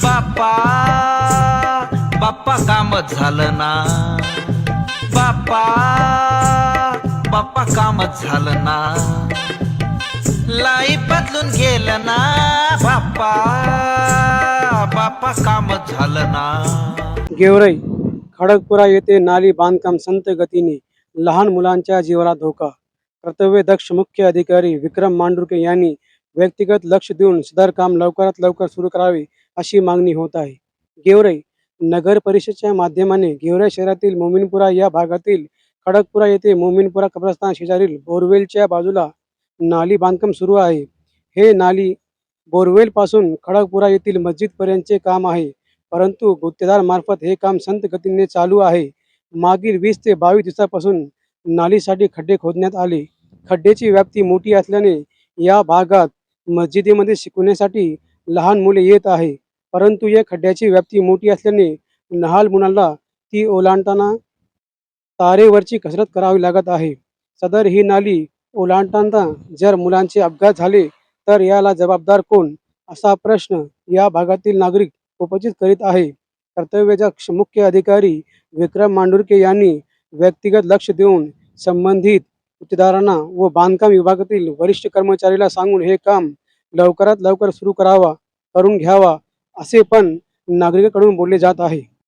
बाप्पा बाप्पा कामच झालं ना, बाप्पा बाप्पा कामच झालं ना, लाई बदलून गेलं ना, बाप्पा बाप्पा कामच झालं ना. गेवराई खडकपुरा येथे नाली बांधकाम संत गतीने, लहान मुलांच्या जीवाला धोका. कर्तव्यदक्ष मुख्य अधिकारी विक्रम मांडुरके यांनी व्यक्तिगत लक्ष देऊन सदर काम लवकरात लवकर सुरू करावे अशी मागणी होत आहे. गेवराई नगर परिषदेच्या माध्यमाने गेवराई शहरातील मोमीनपुरा या भागातील खडकपुरा येथे मोमीनपुरा कब्रस्तान शेजारील बोरवेलच्या बाजूला नाली बांधकाम सुरू आहे. हे नाली बोरवेल पासून खडकपुरा येथील मस्जिद पर्यंतचे काम आहे, परंतु गुत्तेदार मार्फत हे काम संत गतीने चालू आहे. मागील 20 ते 22 दिवसापासून नालीसाठी खड्डे खोदण्यात आले. खड्ड्याची व्याप्ती मोठी असल्याने या भागात मस्जिदीमध्ये शिकवण्यासाठी लहान मुले येत आहे, परंतु या खड्ड्याची व्याप्ती मोठी असल्याने लहान मुलांना ती ओलांडताना तारेवरची कसरत करावी लागत आहे. सदर ही नाली ओलांडताना जर मुलांचे अपघात झाले तर याला जबाबदार कोण, असा प्रश्न या भागातील नागरिक उपस्थित करीत आहे. कर्तव्यदक्ष मुख्य अधिकारी विक्रम मांडुरके यांनी व्यक्तिगत लक्ष देऊन संबंधित गुत्तेदारांना व बांधकाम विभागातील वरिष्ठ कर्मचाऱ्याला सांगून हे काम लवकरात लवकर सुरू करून घ्यावा असे पण नागरिकांकडून बोलले जात आहे.